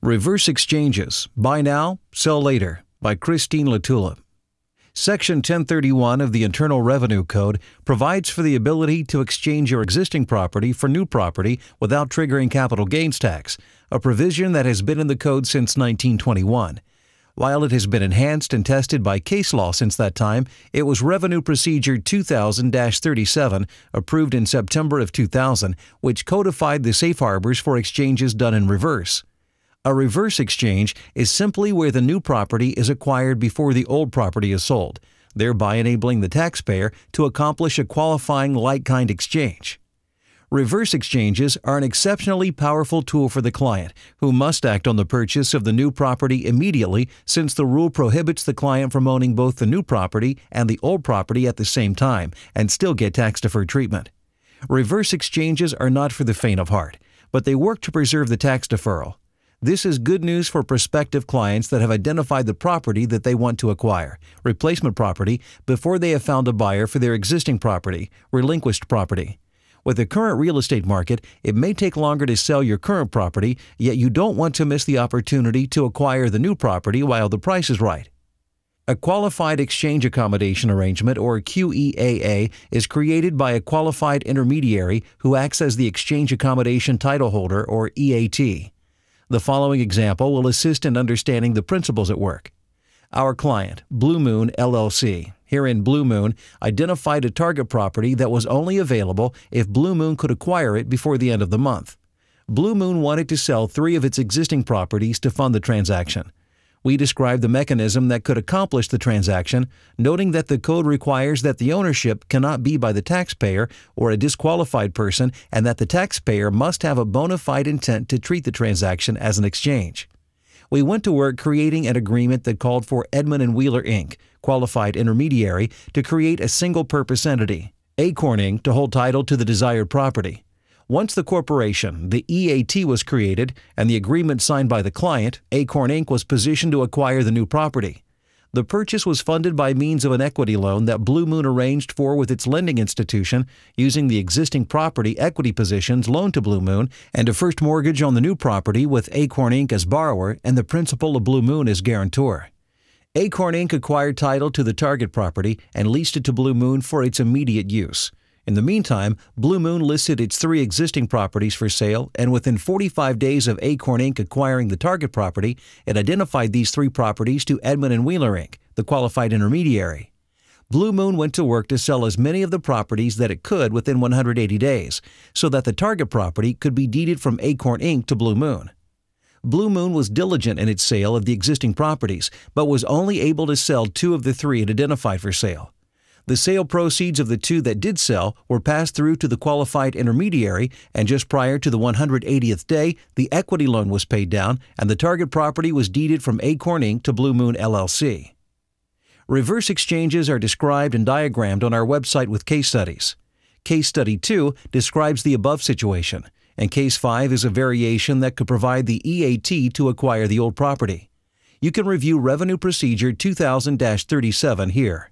Reverse Exchanges, Buy Now, Sell Later, by Christine Latula. Section 1031 of the Internal Revenue Code provides for the ability to exchange your existing property for new property without triggering capital gains tax, a provision that has been in the code since 1921. While it has been enhanced and tested by case law since that time, it was Revenue Procedure 2000-37, approved in September of 2000, which codified the safe harbors for exchanges done in reverse. A reverse exchange is simply where the new property is acquired before the old property is sold, thereby enabling the taxpayer to accomplish a qualifying like-kind exchange. Reverse exchanges are an exceptionally powerful tool for the client, who must act on the purchase of the new property immediately, since the rule prohibits the client from owning both the new property and the old property at the same time and still get tax-deferred treatment. Reverse exchanges are not for the faint of heart, but they work to preserve the tax deferral. This is good news for prospective clients that have identified the property that they want to acquire, replacement property, before they have found a buyer for their existing property, relinquished property. With the current real estate market, it may take longer to sell your current property, yet you don't want to miss the opportunity to acquire the new property while the price is right. A Qualified Exchange Accommodation Arrangement, or QEAA, is created by a qualified intermediary who acts as the Exchange Accommodation Title Holder, or EAT. The following example will assist in understanding the principles at work. Our client, Blue Moon LLC, herein Blue Moon, identified a target property that was only available if Blue Moon could acquire it before the end of the month. Blue Moon wanted to sell 3 of its existing properties to fund the transaction. We described the mechanism that could accomplish the transaction, noting that the code requires that the ownership cannot be by the taxpayer or a disqualified person, and that the taxpayer must have a bona fide intent to treat the transaction as an exchange. We went to work creating an agreement that called for Edmund & Wheeler Inc., qualified intermediary, to create a single-purpose entity, Acorn Inc., to hold title to the desired property. Once the corporation, the EAT, was created and the agreement signed by the client, Acorn Inc. was positioned to acquire the new property. The purchase was funded by means of an equity loan that Blue Moon arranged for with its lending institution, using the existing property equity positions loaned to Blue Moon and a first mortgage on the new property with Acorn Inc. as borrower and the principal of Blue Moon as guarantor. Acorn Inc. acquired title to the target property and leased it to Blue Moon for its immediate use. In the meantime, Blue Moon listed its 3 existing properties for sale, and within 45 days of Acorn Inc. acquiring the target property, it identified these 3 properties to Edmund & Wheeler Inc., the qualified intermediary. Blue Moon went to work to sell as many of the properties that it could within 180 days, so that the target property could be deeded from Acorn Inc. to Blue Moon. Blue Moon was diligent in its sale of the existing properties, but was only able to sell 2 of the 3 it identified for sale. The sale proceeds of the 2 that did sell were passed through to the qualified intermediary, and just prior to the 180th day, the equity loan was paid down and the target property was deeded from Acorn Inc. to Blue Moon LLC. Reverse exchanges are described and diagrammed on our website with case studies. Case Study 2 describes the above situation, and Case 5 is a variation that could provide the EAT to acquire the old property. You can review Revenue Procedure 2000-37 here.